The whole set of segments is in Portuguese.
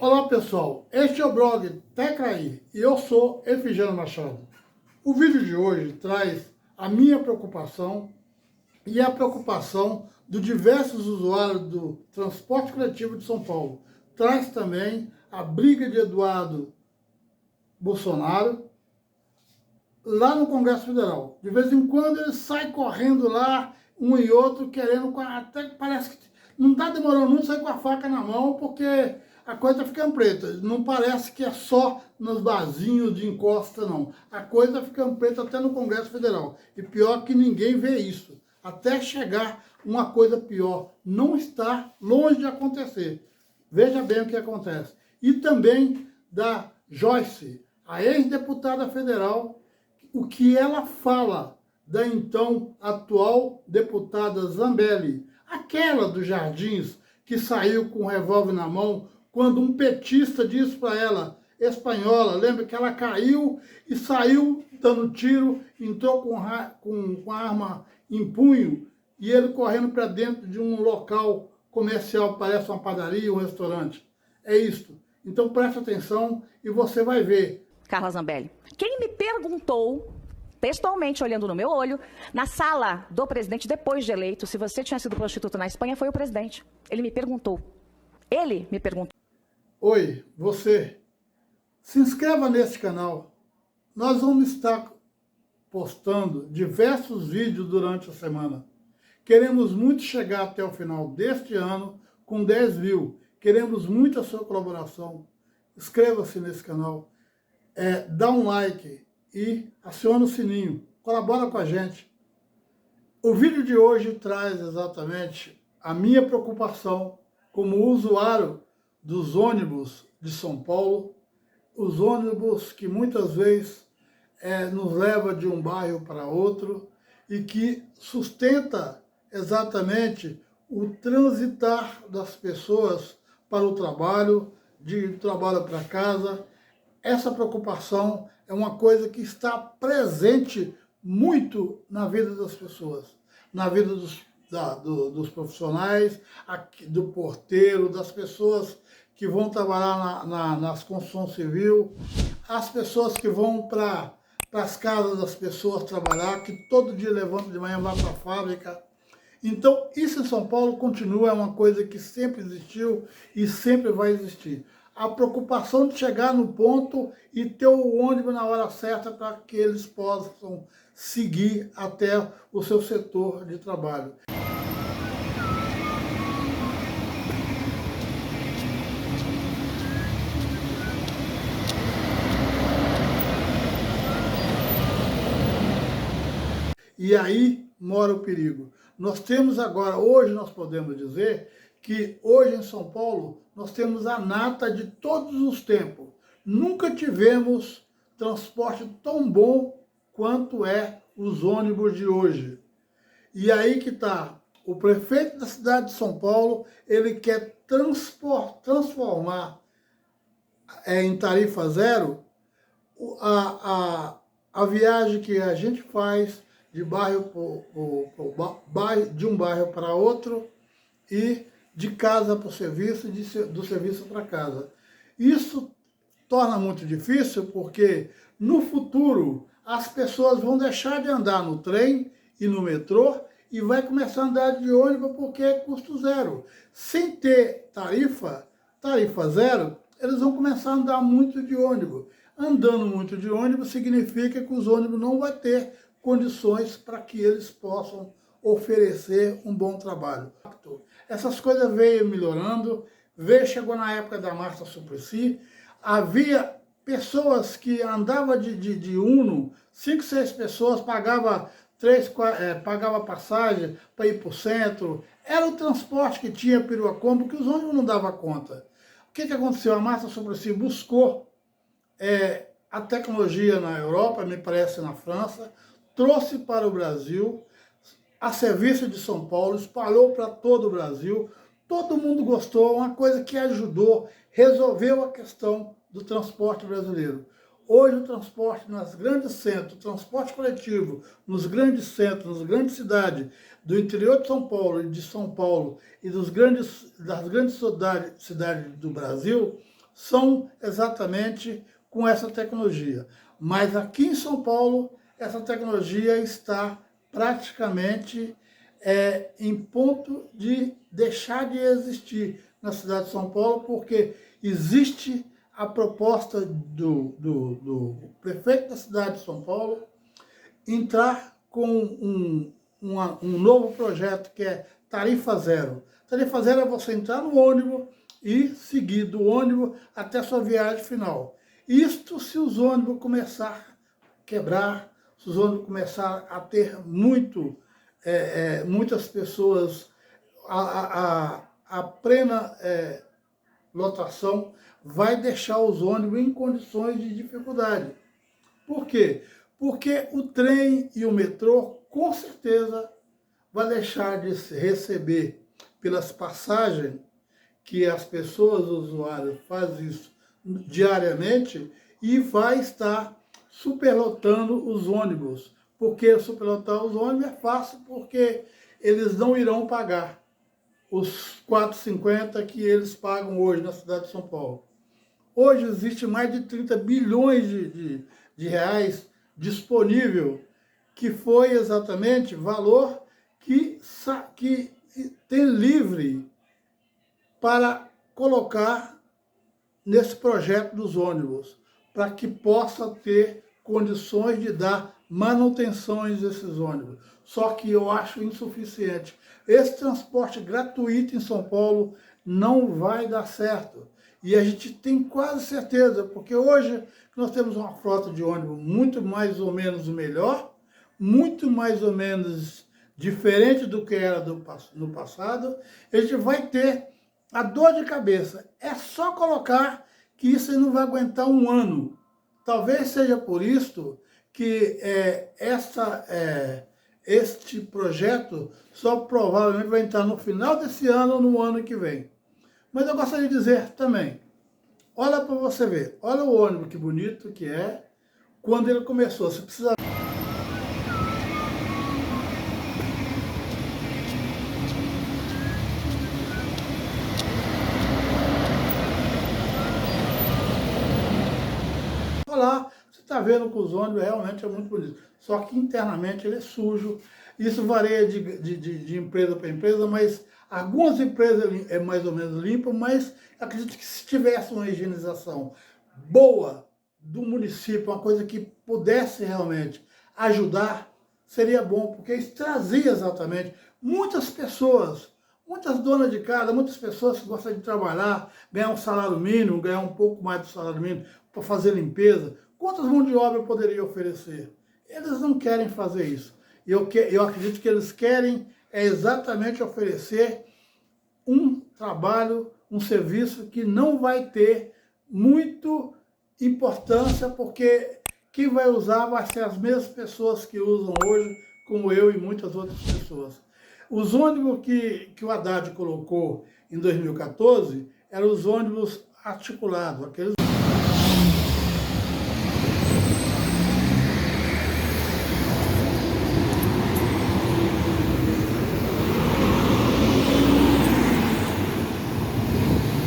Olá pessoal, este é o blog Tecraí e eu sou Efigênio Machado. O vídeo de hoje traz a minha preocupação e a preocupação de diversos usuários do transporte coletivo de São Paulo. Traz também a briga de Eduardo Bolsonaro lá no Congresso Federal. De vez em quando ele sai correndo lá, um e outro, querendo, até parece que não está demorando muito sair com a faca na mão, porque a coisa está ficando preta. Não parece que é só nos barzinhos de encosta, não. A coisa está ficando preta até no Congresso Federal. E pior que ninguém vê isso. Até chegar uma coisa pior. Não está longe de acontecer. Veja bem o que acontece. E também da Joyce, a ex-deputada federal, o que ela fala da então atual deputada Zambelli, aquela dos Jardins, que saiu com um revólver na mão, quando um petista disse para ela, espanhola, lembra que ela caiu e saiu dando tiro, entrou com a arma em punho, e ele correndo para dentro de um local comercial, parece uma padaria, um restaurante. É isto. Então preste atenção e você vai ver. Carla Zambelli, quem me perguntou, textualmente olhando no meu olho, na sala do presidente depois de eleito, se você tinha sido prostituta na Espanha, foi o presidente. Ele me perguntou. Ele me perguntou. Oi, você. Se inscreva nesse canal. Nós vamos estar postando diversos vídeos durante a semana. Queremos muito chegar até o final deste ano com 10 mil. Queremos muito a sua colaboração. Inscreva-se nesse canal. Dá um like e aciona o sininho. Colabora com a gente. O vídeo de hoje traz exatamente a minha preocupação como usuário dos ônibus de São Paulo, os ônibus que muitas vezes nos leva de um bairro para outro e que sustenta exatamente o transitar das pessoas para o trabalho, de trabalho para casa. Essa preocupação é uma coisa que está presente muito na vida das pessoas, na vida dos profissionais, do porteiro, das pessoas que vão trabalhar nas construções civil, as pessoas que vão para as casas das pessoas trabalhar, que todo dia levantam de manhã e vão para a fábrica. Então, isso em São Paulo continua, é uma coisa que sempre existiu e sempre vai existir. A preocupação de chegar no ponto e ter o ônibus na hora certa para que eles possam seguir até o seu setor de trabalho. E aí mora o perigo. Nós temos agora, hoje nós podemos dizer que hoje em São Paulo nós temos a nata de todos os tempos. Nunca tivemos transporte tão bom quanto os ônibus de hoje. E aí que está, o prefeito da cidade de São Paulo, ele quer transformar em tarifa zero a viagem que a gente faz de de um bairro para outro e de casa para o serviço, do serviço para casa. Isso torna muito difícil porque no futuro as pessoas vão deixar de andar no trem e no metrô e vai começar a andar de ônibus porque é custo zero. Sem ter tarifa zero, eles vão começar a andar muito de ônibus. Andando muito de ônibus significa que os ônibus não vão ter condições para que eles possam oferecer um bom trabalho. Essas coisas veio melhorando, chegou na época da Marta Suplicy, havia pessoas que andavam de Uno, 5, 6 pessoas, pagava passagem para ir para o centro, era o transporte que tinha Piruacombo, porque os ônibus não davam conta. O que aconteceu? A Marta Suplicy buscou a tecnologia na Europa, me parece na França, trouxe para o Brasil, a serviço de São Paulo, espalhou para todo o Brasil, todo mundo gostou, uma coisa que ajudou, resolveu a questão do transporte brasileiro. Hoje o transporte nos grandes centros, o transporte coletivo nos grandes centros, nas grandes cidades do interior de São Paulo e de São Paulo e das grandes cidades do Brasil são exatamente com essa tecnologia. Mas aqui em São Paulo, essa tecnologia está praticamente em ponto de deixar de existir na cidade de São Paulo, porque existe a proposta do prefeito da cidade de São Paulo entrar com um novo projeto que é Tarifa Zero. Tarifa Zero é você entrar no ônibus e seguir do ônibus até a sua viagem final. Isto se os ônibus começar a quebrar, se os ônibus começar a ter muitas pessoas, a plena lotação vai deixar os ônibus em condições de dificuldade. Por quê? Porque o trem e o metrô, com certeza, vai deixar de receber pelas passagens que as pessoas, os usuários, fazem isso diariamente e vai estar superlotando os ônibus. Porque superlotar os ônibus é fácil, porque eles não irão pagar os R$ 4,50 que eles pagam hoje na cidade de São Paulo. Hoje existe mais de 30 bilhões de reais disponível, que foi exatamente valor que tem livre para colocar nesse projeto dos ônibus, para que possa ter condições de dar manutenções desses ônibus. Só que eu acho insuficiente. Esse transporte gratuito em São Paulo não vai dar certo. E a gente tem quase certeza, porque hoje nós temos uma frota de ônibus muito mais ou menos melhor, muito mais ou menos diferente do que era no passado, a gente vai ter a dor de cabeça. É só colocar que isso não vai aguentar um ano. Talvez seja por isso que este projeto só provavelmente vai entrar no final desse ano ou no ano que vem. Mas eu gostaria de dizer também, olha para você ver, olha o ônibus que bonito que é, quando ele começou, você precisa... Lá, você está vendo que os ônibus realmente é muito bonito. Só que internamente ele é sujo. Isso varia de empresa para empresa, mas algumas empresas é mais ou menos limpo, mas acredito que se tivesse uma higienização boa do município, uma coisa que pudesse realmente ajudar, seria bom, porque isso trazia exatamente muitas pessoas, muitas donas de casa, muitas pessoas que gostam de trabalhar, ganhar um salário mínimo, ganhar um pouco mais do salário mínimo para fazer limpeza. Quantas mãos de obra eu poderia oferecer? Eles não querem fazer isso. Eu acredito que eles querem exatamente oferecer um trabalho, um serviço que não vai ter muito importância, porque quem vai usar vai ser as mesmas pessoas que usam hoje, como eu e muitas outras pessoas. Os ônibus que o Haddad colocou em 2014 eram os ônibus articulados, aqueles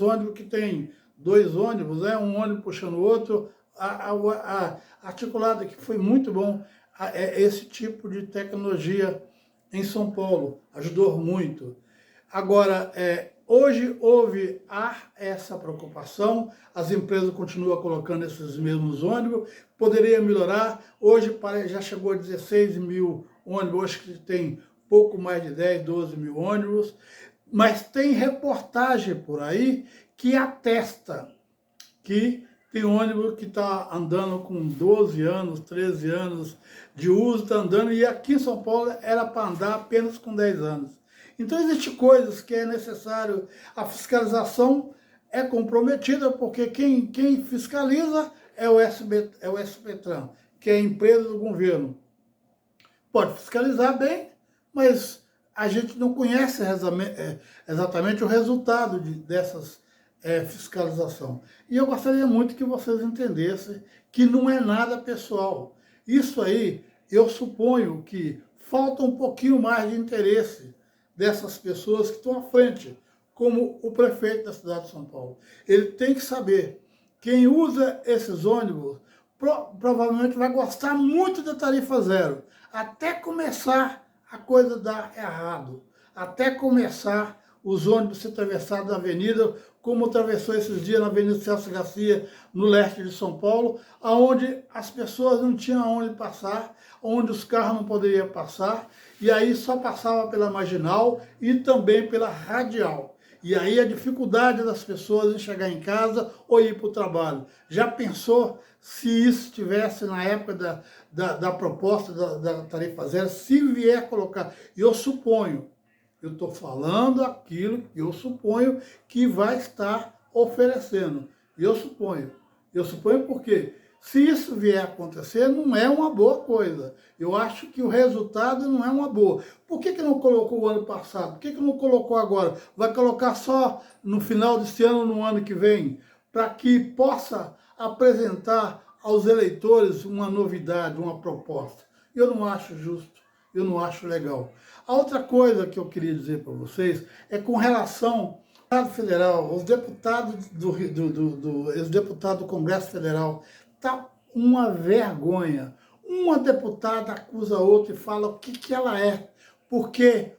ônibus que tem dois ônibus, um ônibus puxando o outro, a articulada, que foi muito bom, esse tipo de tecnologia em São Paulo, ajudou muito. Agora, hoje houve essa preocupação, as empresas continuam colocando esses mesmos ônibus, poderia melhorar, hoje já chegou a 16 mil ônibus, hoje que tem pouco mais de 10, 12 mil ônibus, mas tem reportagem por aí que atesta que tem ônibus que está andando com 12 anos, 13 anos de uso, está andando, e aqui em São Paulo era para andar apenas com 10 anos. Então existem coisas que é necessário, a fiscalização é comprometida, porque quem fiscaliza é o SBTran, que é a empresa do governo. Pode fiscalizar bem, mas a gente não conhece exatamente o resultado dessas fiscalização. E eu gostaria muito que vocês entendessem que não é nada pessoal. Isso aí, eu suponho que falta um pouquinho mais de interesse dessas pessoas que estão à frente, como o prefeito da cidade de São Paulo. Ele tem que saber, quem usa esses ônibus provavelmente vai gostar muito da tarifa zero, até começar a coisa dar errado, até começar os ônibus se atravessar da avenida, como atravessou esses dias na Avenida Celso Garcia, no leste de São Paulo, onde as pessoas não tinham onde passar, onde os carros não poderiam passar, e aí só passava pela Marginal e também pela Radial. E aí a dificuldade das pessoas em chegar em casa ou ir para o trabalho. Já pensou se isso estivesse na época da proposta da tarifa zero, se vier colocar? Eu suponho, eu estou falando aquilo que eu suponho que vai estar oferecendo. Eu suponho porque se isso vier a acontecer, não é uma boa coisa. Eu acho que o resultado não é uma boa. Por que não colocou o ano passado? Por que não colocou agora? Vai colocar só no final desse ano, no ano que vem? Para que possa apresentar aos eleitores uma novidade, uma proposta. Eu não acho justo, eu não acho legal. A outra coisa que eu queria dizer para vocês é com relação ao Estado Federal, os deputados do Congresso Federal. Tá uma vergonha. Uma deputada acusa a outra e fala o que ela é. Porque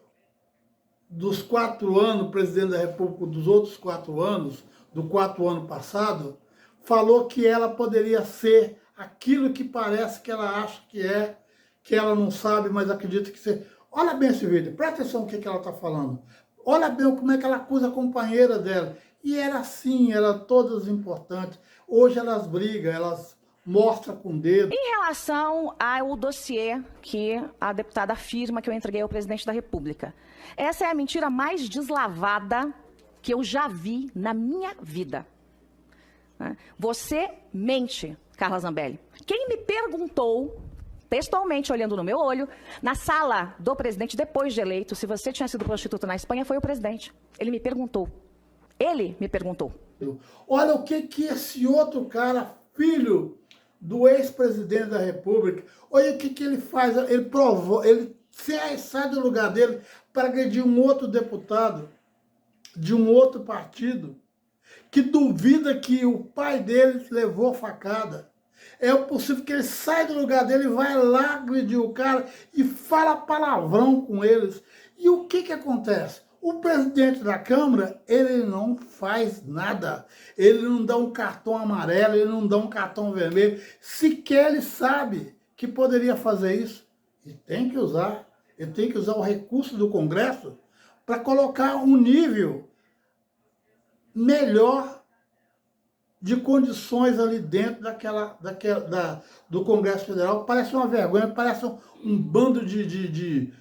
dos 4 anos, presidente da República, dos outros 4 anos, do 4 ano passado, falou que ela poderia ser aquilo que parece que ela acha que é, que ela não sabe, mas acredita que ser. Olha bem esse vídeo, presta atenção no que ela está falando. Olha bem como é que ela acusa a companheira dela. E era assim, eram todas importantes. Hoje elas brigam, elas mostram com o dedo. Em relação ao dossiê que a deputada afirma que eu entreguei ao presidente da República. Essa é a mentira mais deslavada que eu já vi na minha vida. Você mente, Carla Zambelli. Quem me perguntou, textualmente olhando no meu olho, na sala do presidente depois de eleito, se você tinha sido prostituta na Espanha, foi o presidente. Ele me perguntou. Ele me perguntou. Olha o que esse outro cara, filho do ex-presidente da República, olha o que ele faz. Ele provou, ele sai do lugar dele para agredir um outro deputado de um outro partido que duvida que o pai dele levou facada. É possível que ele saia do lugar dele, vai lá agredir o cara e fala palavrão com eles. E o que acontece? O presidente da Câmara, ele não faz nada. Ele não dá um cartão amarelo, ele não dá um cartão vermelho. Sequer ele sabe que poderia fazer isso. E tem que usar. Ele tem que usar o recurso do Congresso para colocar um nível melhor de condições ali dentro do Congresso Federal. Parece uma vergonha, parece um bando de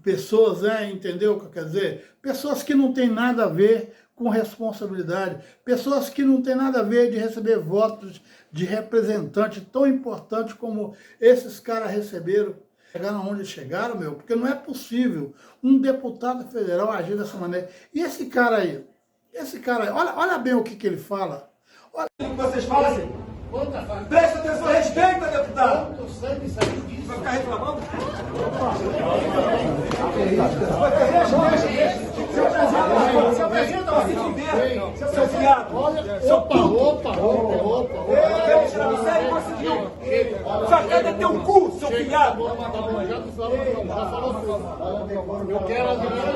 pessoas, entendeu o que eu quero dizer? Pessoas que não têm nada a ver com responsabilidade, pessoas que não têm nada a ver de receber votos de representante tão importante como esses caras receberam. Chegaram onde chegaram, porque não é possível um deputado federal agir dessa maneira. E esse cara aí, olha bem o que ele fala. Olha o que vocês falam assim. Presta atenção, respeita, deputado. Vai ficar reclamando? Seu presidente vai se fuder, seu fiado. Opa. Quer me tirar do sério? Conseguiu. Facada é teu cu, seu fiado.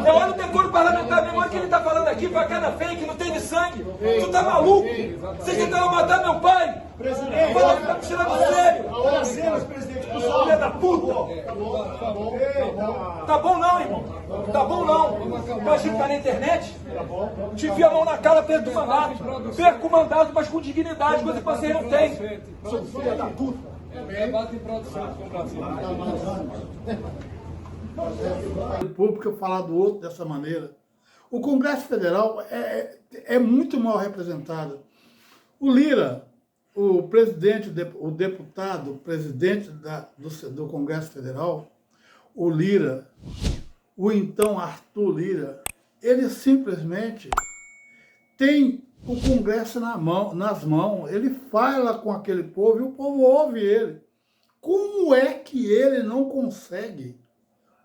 Eu olho o decoro parlamentar mesmo, olha o que ele tá falando aqui, facada fake, não tem de sangue. Tu tá maluco? Vocês tentaram matar meu pai? Presidente, tá me tirando do sério. Olha as cenas, presidente. Filha da puta. Tá bom não, irmão. Tá bom não. Vai ficar na internet? Te enfia a mão na cara, perco o mandato. Perco o mandato, mas com dignidade, coisa que você não tem. Seu filho da puta. Debate em produção com o Brasil. O público falar do outro dessa maneira. O Congresso Federal é muito mal representado. O Lira, o presidente, o deputado, o presidente do Congresso Federal, o Lira, o então Arthur Lira, ele simplesmente tem o Congresso nas mãos, ele fala com aquele povo e o povo ouve ele. Como é que ele não consegue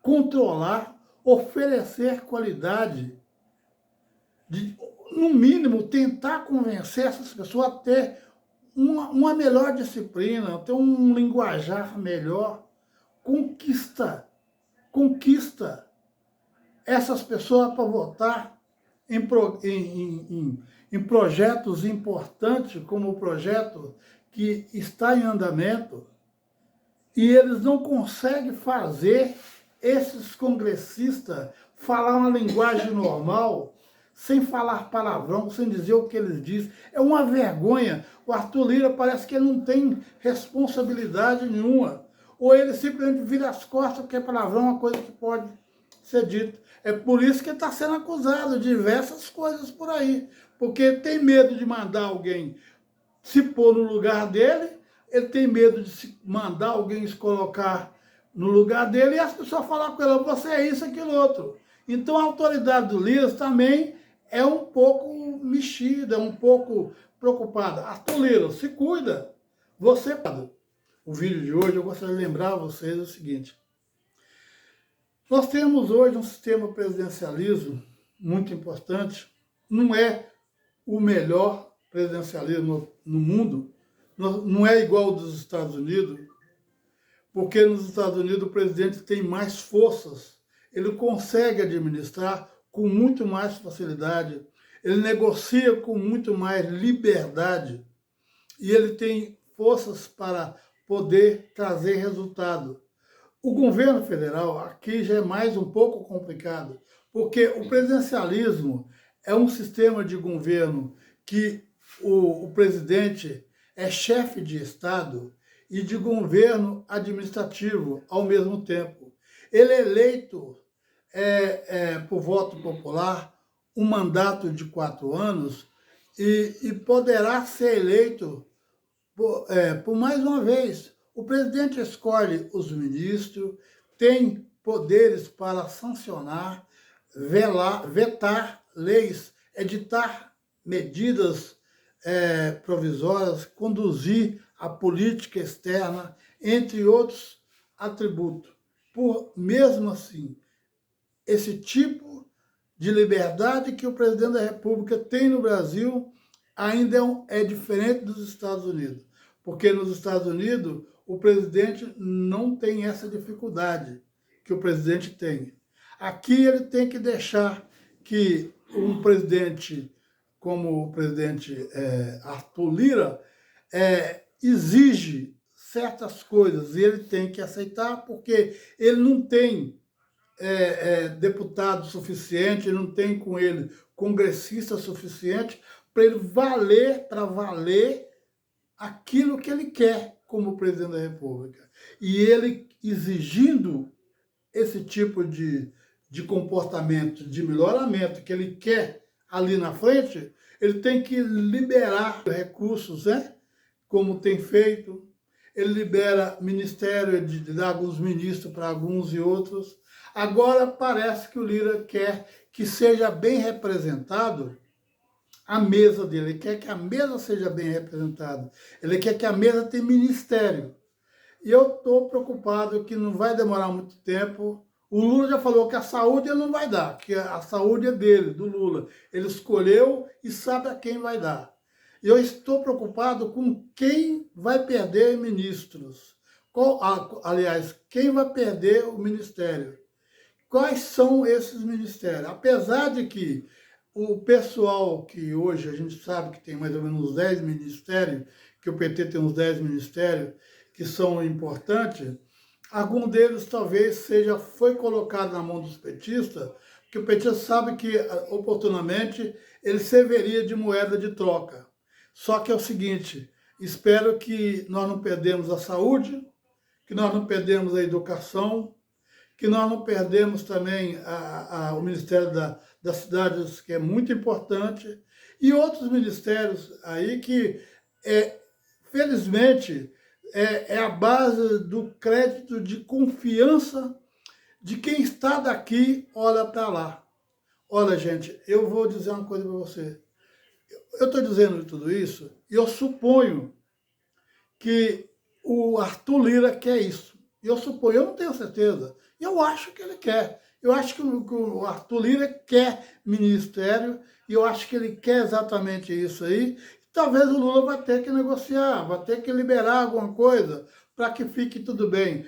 controlar, oferecer qualidade, no mínimo tentar convencer essas pessoas a ter uma melhor disciplina, ter um linguajar melhor? Conquista essas pessoas para votar em projetos importantes, como o projeto que está em andamento, e eles não conseguem fazer esses congressistas falar uma linguagem normal, sem falar palavrão, sem dizer o que eles dizem. É uma vergonha. O Arthur Lira parece que ele não tem responsabilidade nenhuma. Ou ele simplesmente vira as costas porque palavrão é uma coisa que pode ser dita. É por isso que ele está sendo acusado de diversas coisas por aí. Porque tem medo de mandar alguém se pôr no lugar dele, ele tem medo de se mandar alguém se colocar no lugar dele e as pessoas falar com ele, você é isso, aquilo, outro. Então a autoridade do Lira também é um pouco mexida, é um pouco preocupada. Arthur Lira, se cuida. Você, o vídeo de hoje, eu gostaria de lembrar a vocês o seguinte. Nós temos hoje um sistema presidencialismo muito importante. Não é o melhor presidencialismo no mundo, não é igual ao dos Estados Unidos, porque nos Estados Unidos o presidente tem mais forças, ele consegue administrar com muito mais facilidade, ele negocia com muito mais liberdade e ele tem forças para poder trazer resultado. O governo federal aqui já é mais um pouco complicado, porque o presidencialismo é um sistema de governo que o presidente é chefe de Estado e de governo administrativo ao mesmo tempo. Ele é eleito por voto popular, um mandato de 4 anos, e poderá ser eleito por mais uma vez. O presidente escolhe os ministros, tem poderes para sancionar, vetar leis, editar medidas provisórias, conduzir a política externa, entre outros atributos. Mesmo assim, esse tipo de liberdade que o presidente da República tem no Brasil ainda é diferente dos Estados Unidos. Porque nos Estados Unidos, o presidente não tem essa dificuldade que o presidente tem. Aqui ele tem que deixar que um presidente como o presidente Arthur Lira exige certas coisas e ele tem que aceitar porque ele não tem deputado suficiente, ele não tem com ele congressista suficiente para ele valer aquilo que ele quer como presidente da República. E ele exigindo esse tipo de comportamento, de melhoramento que ele quer ali na frente, ele tem que liberar recursos, como tem feito. Ele libera ministério de dar alguns ministros para alguns e outros. Agora parece que o Lira quer que seja bem representado a mesa dele. Ele quer que a mesa seja bem representada. Ele quer que a mesa tenha ministério. E eu estou preocupado que não vai demorar muito tempo. O Lula já falou que a saúde ele não vai dar, que a saúde é dele, do Lula. Ele escolheu e sabe a quem vai dar. E eu estou preocupado com quem vai perder ministros. Aliás, quem vai perder o ministério. Quais são esses ministérios? Apesar de que o pessoal que hoje a gente sabe que tem mais ou menos uns 10 ministérios, que o PT tem uns 10 ministérios que são importantes, algum deles talvez foi colocado na mão dos petistas, porque o petista sabe que, oportunamente, ele serviria de moeda de troca. Só que é o seguinte, espero que nós não perdemos a saúde, que nós não perdemos a educação, que nós não perdemos também o Ministério das Cidades, que é muito importante, e outros ministérios aí que, felizmente, é a base do crédito de confiança de quem está daqui, olha para lá. Olha, gente, eu vou dizer uma coisa para você. Eu estou dizendo tudo isso e eu suponho que o Arthur Lira quer isso. Eu suponho, eu não tenho certeza. Eu acho que ele quer. Eu acho que o Arthur Lira quer ministério e eu acho que ele quer exatamente isso aí. Talvez o Lula vai ter que negociar, vai ter que liberar alguma coisa para que fique tudo bem.